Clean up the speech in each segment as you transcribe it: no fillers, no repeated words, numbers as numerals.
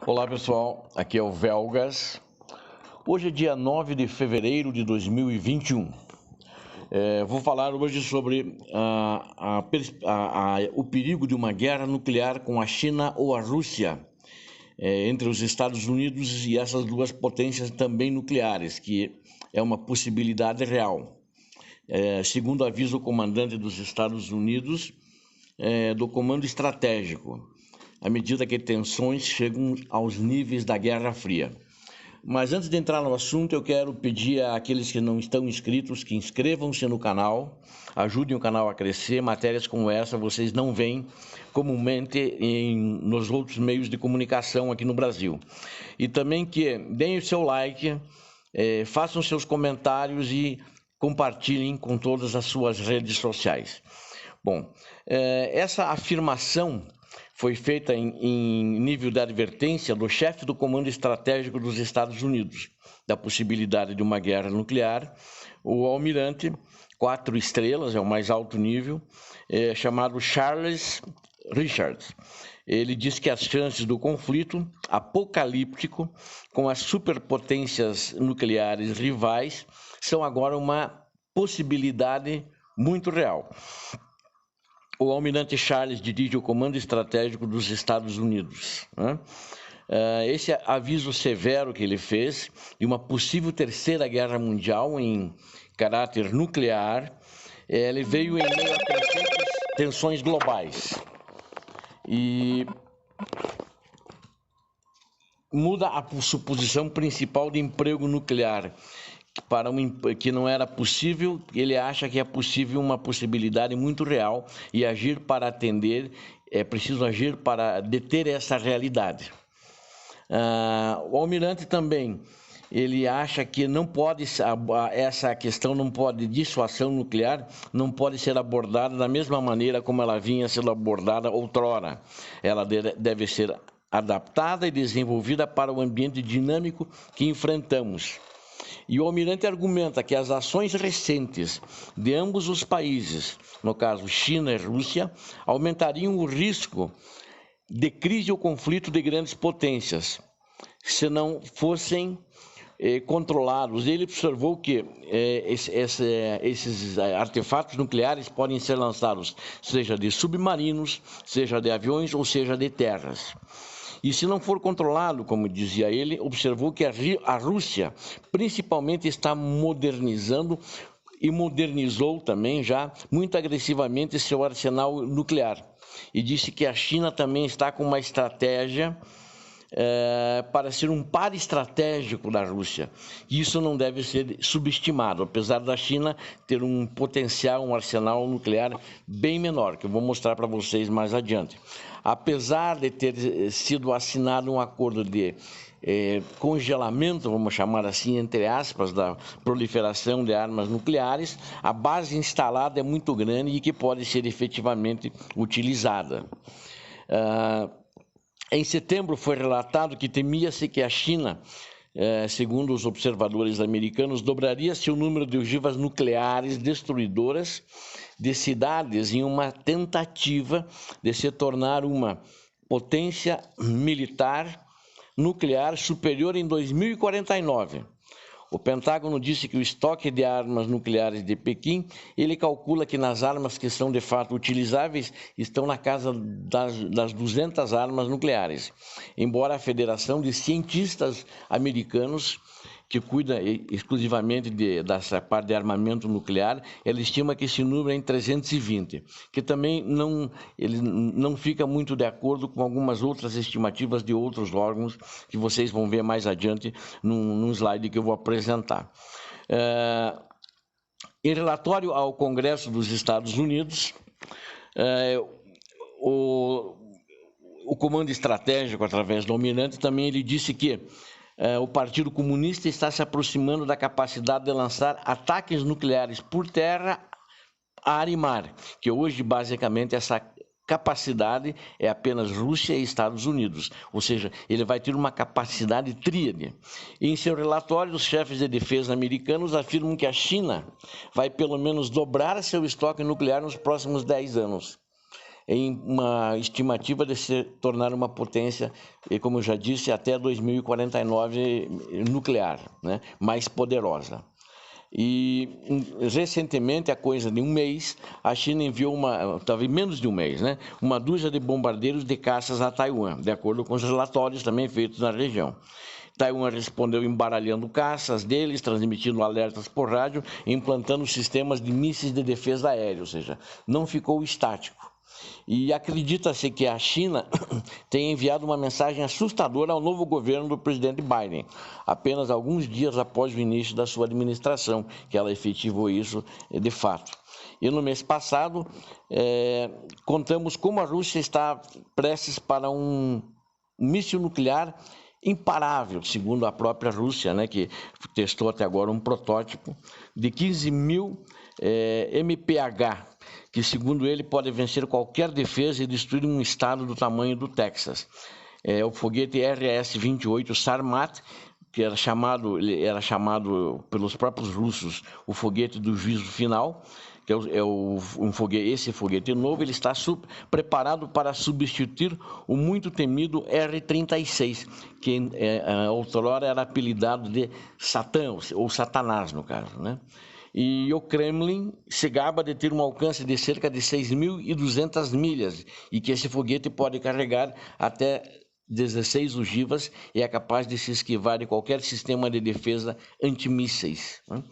Olá pessoal, aqui é o Velgas. Hoje é dia 9 de fevereiro de 2021. Vou falar hoje sobre o perigo de uma guerra nuclear com a China ou a Rússia, entre os Estados Unidos e essas duas potências também nucleares, que é uma possibilidade real. Segundo avisa o comandante dos Estados Unidos, do Comando Estratégico, à medida que tensões chegam aos níveis da Guerra Fria. Mas antes de entrar no assunto, eu quero pedir àqueles que não estão inscritos que inscrevam-se no canal, ajudem o canal a crescer. Matérias como essa vocês não veem comumente nos outros meios de comunicação aqui no Brasil. E também que deem o seu like, façam seus comentários e compartilhem com todas as suas redes sociais. Bom, essa afirmação foi feita em nível de advertência do chefe do Comando Estratégico dos Estados Unidos, da possibilidade de uma guerra nuclear. O almirante, 4 estrelas, é o mais alto nível, chamado Charles Richards. Ele diz que as chances do conflito apocalíptico com as superpotências nucleares rivais são agora uma possibilidade muito real. O almirante Charles dirige o Comando Estratégico dos Estados Unidos. Esse aviso severo que ele fez de uma possível terceira guerra mundial em caráter nuclear, ele veio em meio a crescentes tensões globais e muda a suposição principal de emprego nuclear. Que não era possível, ele acha que é possível uma possibilidade muito real e agir para atender, é preciso agir para deter essa realidade. O almirante também, ele acha que não pode, essa questão não pode, dissuasão nuclear, não pode ser abordada da mesma maneira como ela vinha sendo abordada outrora. Ela deve ser adaptada e desenvolvida para o ambiente dinâmico que enfrentamos. E o almirante argumenta que as ações recentes de ambos os países, no caso China e Rússia, aumentariam o risco de crise ou conflito de grandes potências, se não fossem controlados. Ele observou que esses artefatos nucleares podem ser lançados, seja de submarinos, seja de aviões ou seja de terras. E se não for controlado, como dizia ele, observou que a Rússia principalmente está modernizando e modernizou também já muito agressivamente seu arsenal nuclear. E disse que a China também está com uma estratégia para ser um par estratégico da Rússia. E isso não deve ser subestimado, apesar da China ter um potencial, um arsenal nuclear bem menor, que eu vou mostrar para vocês mais adiante. Apesar de ter sido assinado um acordo de congelamento, vamos chamar assim, entre aspas, da proliferação de armas nucleares, a base instalada é muito grande e que pode ser efetivamente utilizada. Em setembro foi relatado que temia-se que a China, segundo os observadores americanos, dobraria seu número de ogivas nucleares destruidoras de cidades em uma tentativa de se tornar uma potência militar nuclear superior em 2049. O Pentágono disse que o estoque de armas nucleares de Pequim, ele calcula que nas armas que são de fato utilizáveis estão na casa das 200 armas nucleares. Embora a Federação de Cientistas Americanos, que cuida exclusivamente dessa parte de armamento nuclear, ela estima que esse número é em 320, que também ele não fica muito de acordo com algumas outras estimativas de outros órgãos que vocês vão ver mais adiante num slide que eu vou apresentar. Em relatório ao Congresso dos Estados Unidos, o Comando Estratégico, através do almirante, também ele disse que o Partido Comunista está se aproximando da capacidade de lançar ataques nucleares por terra, ar e mar, que hoje basicamente essa capacidade é apenas Rússia e Estados Unidos, ou seja, ele vai ter uma capacidade tríade. Em seu relatório, os chefes de defesa americanos afirmam que a China vai pelo menos dobrar seu estoque nuclear nos próximos 10 anos. em uma estimativa de se tornar uma potência, como eu já disse, até 2049 nuclear, né, mais poderosa. E recentemente, há coisa de um mês, a China enviou talvez menos de um mês, né, uma dúzia de bombardeiros de caças a Taiwan, de acordo com os relatórios também feitos na região. Taiwan respondeu embaralhando caças deles, transmitindo alertas por rádio e implantando sistemas de mísseis de defesa aérea, ou seja, não ficou estático. E acredita-se que a China tenha enviado uma mensagem assustadora ao novo governo do presidente Biden, apenas alguns dias após o início da sua administração, que ela efetivou isso de fato. E no mês passado, contamos como a Rússia está prestes para um míssil nuclear imparável, segundo a própria Rússia, né, que testou até agora um protótipo de 15.000 mph, que segundo ele pode vencer qualquer defesa e destruir um estado do tamanho do Texas. O foguete RS-28 Sarmat, que era chamado pelos próprios russos o foguete do juízo final, que esse foguete novo, ele está preparado para substituir o muito temido R-36, que outrora era apelidado de Satã, ou Satanás no caso, né? E o Kremlin se gaba de ter um alcance de cerca de 6.200 milhas e que esse foguete pode carregar até 16 ogivas e é capaz de se esquivar de qualquer sistema de defesa antimísseis, né?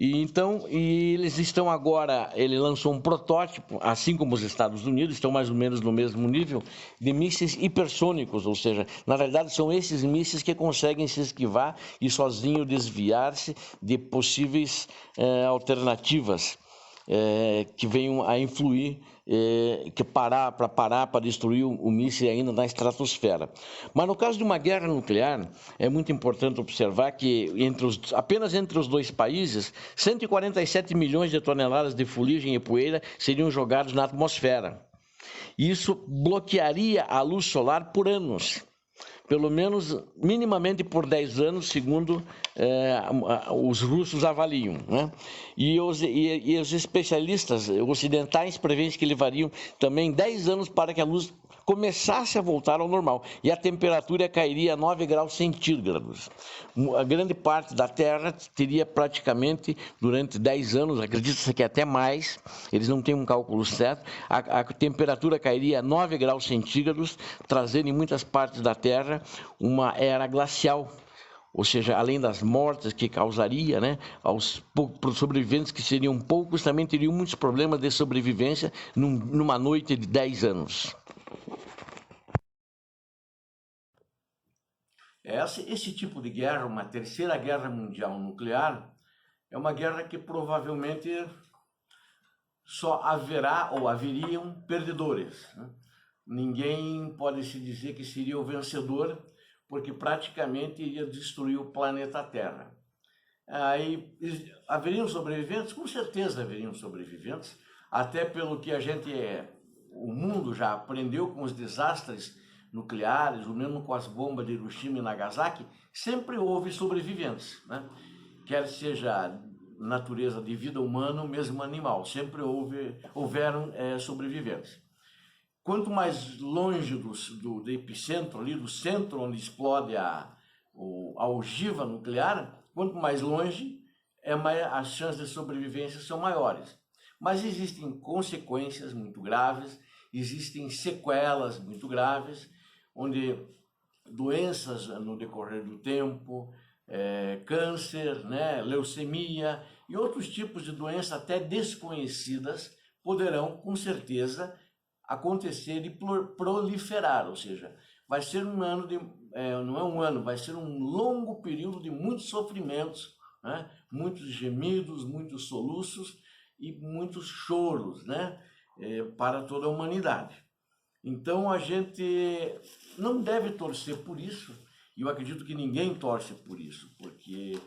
E eles estão agora, ele lançou um protótipo, assim como os Estados Unidos, estão mais ou menos no mesmo nível, de mísseis hipersônicos, ou seja, na realidade são esses mísseis que conseguem se esquivar e sozinho desviar-se de possíveis alternativas que venham a influir, para destruir o míssil ainda na estratosfera. Mas no caso de uma guerra nuclear, é muito importante observar que apenas entre os dois países, 147 milhões de toneladas de fuligem e poeira seriam jogados na atmosfera. Isso bloquearia a luz solar por anos, pelo menos minimamente por 10 anos, segundo os russos avaliam, né? E os especialistas ocidentais preveem que levariam também 10 anos para que a luz começasse a voltar ao normal e a temperatura cairia a 9 graus centígrados. A grande parte da Terra teria praticamente, durante 10 anos, acredita-se que até mais, eles não têm um cálculo certo, a temperatura cairia a 9 graus centígrados, trazendo em muitas partes da Terra uma era glacial. Ou seja, além das mortes que causaria, né, aos sobreviventes, que seriam poucos, também teriam muitos problemas de sobrevivência numa noite de 10 anos. Esse tipo de guerra, uma terceira guerra mundial nuclear, é uma guerra que provavelmente só haverá ou haveriam perdedores, né? Ninguém pode se dizer que seria o vencedor, porque praticamente iria destruir o planeta Terra. Aí haveriam sobreviventes? Com certeza haveriam sobreviventes, até pelo que o mundo já aprendeu com os desastres nucleares, ou mesmo com as bombas de Hiroshima e Nagasaki, sempre houve sobreviventes, né? Quer seja natureza de vida humana ou mesmo animal, sempre houveram sobreviventes. Quanto mais longe do epicentro, ali do centro onde explode a ogiva nuclear, quanto mais longe, as chances de sobrevivência são maiores. Mas existem consequências muito graves, existem sequelas muito graves, onde doenças no decorrer do tempo, câncer, né, leucemia e outros tipos de doenças até desconhecidas poderão, com certeza, acontecer e proliferar, ou seja, vai ser um ano não é um ano, vai ser um longo período de muitos sofrimentos, né? Muitos gemidos, muitos soluços e muitos choros, né? Para toda a humanidade. Então a gente não deve torcer por isso, e eu acredito que ninguém torce por isso, porque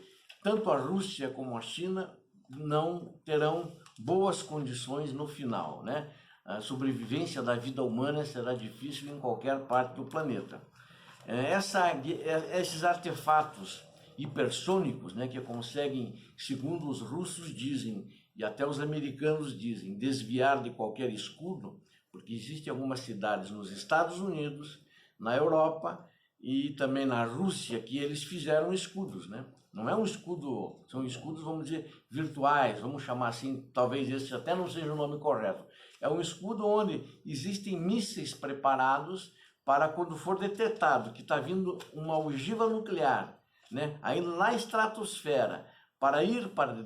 tanto a Rússia como a China não terão boas condições no final, né? A sobrevivência da vida humana será difícil em qualquer parte do planeta. Esses artefatos hipersônicos, né, que conseguem, segundo os russos dizem, e até os americanos dizem, desviar de qualquer escudo, porque existem algumas cidades nos Estados Unidos, na Europa e também na Rússia que eles fizeram escudos, né? Não é um escudo, são escudos, vamos dizer, virtuais, vamos chamar assim, talvez esse até não seja o nome correto. É um escudo onde existem mísseis preparados para quando for detectado que está vindo uma ogiva nuclear, né, ainda na estratosfera, para ir para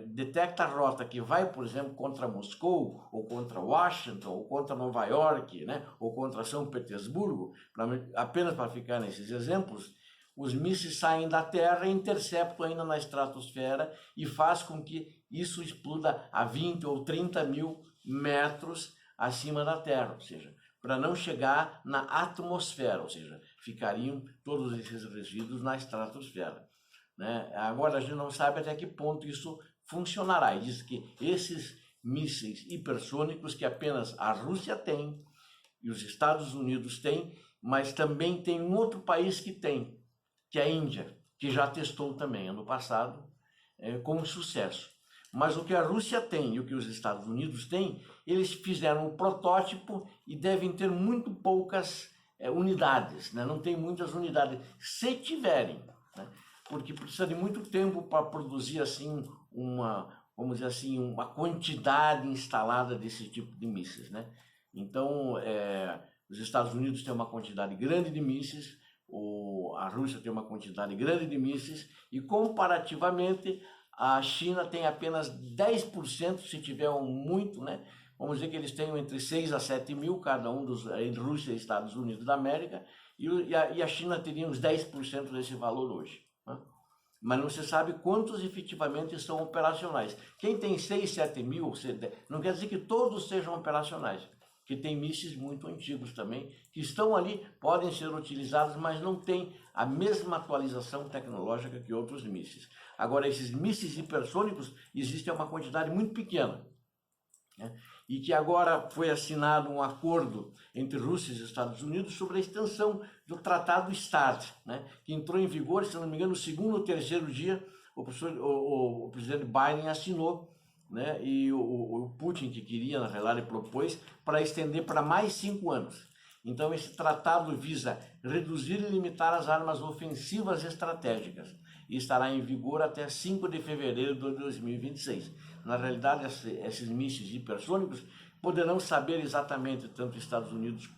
detecta a rota que vai, por exemplo, contra Moscou, ou contra Washington, ou contra Nova York, né, ou contra São Petersburgo, apenas para ficar nesses exemplos, os mísseis saem da Terra e interceptam ainda na estratosfera e faz com que isso exploda a 20 ou 30 mil metros acima da Terra, ou seja, para não chegar na atmosfera, ou seja, ficariam todos esses resíduos na estratosfera, né? Agora a gente não sabe até que ponto isso funcionará, e diz que esses mísseis hipersônicos que apenas a Rússia tem e os Estados Unidos têm, mas também tem um outro país que tem, que é a Índia, que já testou também ano passado com sucesso. Mas o que a Rússia tem e o que os Estados Unidos têm, eles fizeram o protótipo e devem ter muito poucas unidades, né? Não tem muitas unidades, se tiverem, né? Porque precisa de muito tempo para produzir assim vamos dizer assim, uma quantidade instalada desse tipo de mísseis, né? Então, os Estados Unidos têm uma quantidade grande de mísseis, a Rússia tem uma quantidade grande de mísseis e, comparativamente, a China tem apenas 10%, se tiver muito, né? Vamos dizer que eles tenham entre 6 a 7 mil, cada um entre Rússia e Estados Unidos da América, e a China teria uns 10% desse valor hoje, né? Mas não se sabe quantos efetivamente estão operacionais. Quem tem 6, 7 mil, não quer dizer que todos sejam operacionais, que tem mísseis muito antigos também, que estão ali, podem ser utilizados, mas não tem a mesma atualização tecnológica que outros mísseis. Agora, esses mísseis hipersônicos, existe uma quantidade muito pequena, né? E que agora foi assinado um acordo entre Rússia e Estados Unidos sobre a extensão do Tratado START, né? Que entrou em vigor, se não me engano, no segundo ou terceiro dia, o presidente Biden assinou, né? E o Putin, que queria, na realidade, propôs para estender para mais 5 anos. Então, esse tratado visa reduzir e limitar as armas ofensivas estratégicas e estará em vigor até 5 de fevereiro de 2026. Na realidade, esses mísseis hipersônicos poderão saber exatamente, tanto os Estados Unidos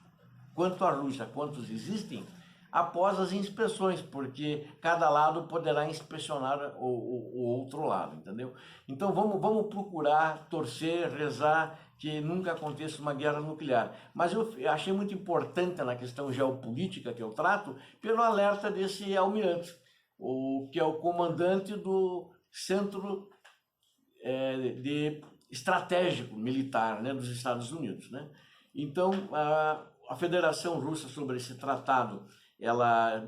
quanto a Rússia, quantos existem, após as inspeções, porque cada lado poderá inspecionar o outro lado, entendeu? Então vamos procurar, torcer, rezar que nunca aconteça uma guerra nuclear. Mas eu achei muito importante na questão geopolítica que eu trato, pelo alerta desse almirante, que é o comandante do centro de estratégico militar, né, dos Estados Unidos, né? Então a Federação Russa, sobre esse tratado, ela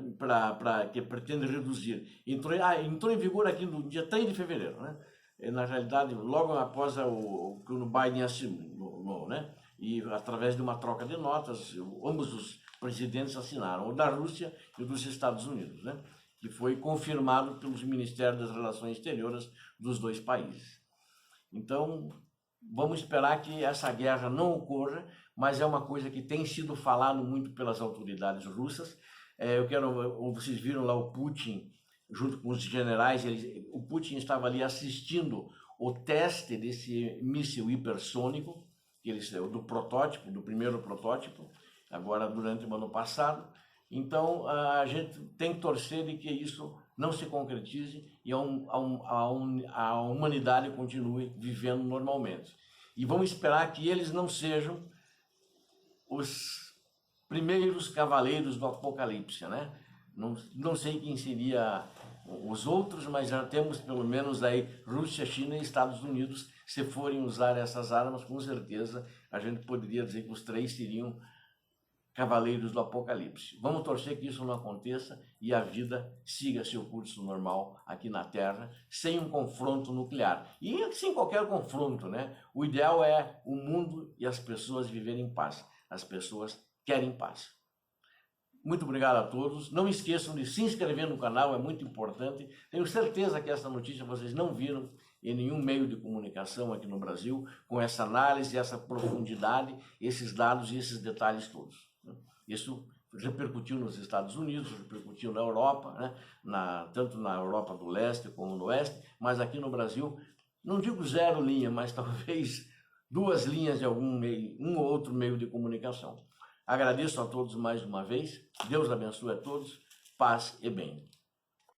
que pretende reduzir, entrou em vigor aqui no dia 3 de fevereiro, né? Na realidade, logo após o que o Biden assinou, né? E através de uma troca de notas, ambos os presidentes assinaram, o da Rússia e o dos Estados Unidos, né? Que foi confirmado pelos Ministérios das Relações Exteriores dos dois países. Então, vamos esperar que essa guerra não ocorra, mas é uma coisa que tem sido falado muito pelas autoridades russas. Vocês viram lá o Putin, junto com os generais, o Putin estava ali assistindo o teste desse míssil hipersônico, do protótipo, do primeiro protótipo, agora durante o ano passado. Então, a gente tem que torcer de que isso não se concretize e a humanidade continue vivendo normalmente. E vamos esperar que eles não sejam os primeiros cavaleiros do Apocalipse, né? Não sei quem seria os outros, mas já temos pelo menos aí Rússia, China e Estados Unidos. Se forem usar essas armas, com certeza a gente poderia dizer que os três seriam cavaleiros do Apocalipse. Vamos torcer que isso não aconteça e a vida siga seu curso normal aqui na Terra, sem um confronto nuclear. E sem qualquer confronto, né? O ideal é o mundo e as pessoas viverem em paz. As pessoas querem paz. Muito obrigado a todos. Não esqueçam de se inscrever no canal, é muito importante. Tenho certeza que essa notícia vocês não viram em nenhum meio de comunicação aqui no Brasil com essa análise, essa profundidade, esses dados e esses detalhes todos. Isso repercutiu nos Estados Unidos, repercutiu na Europa, né? Tanto na Europa do Leste como no Oeste, mas aqui no Brasil, não digo 0 linha, mas talvez 2 linhas de algum meio, um ou outro meio de comunicação. Agradeço a todos mais uma vez, Deus abençoe a todos, paz e bem.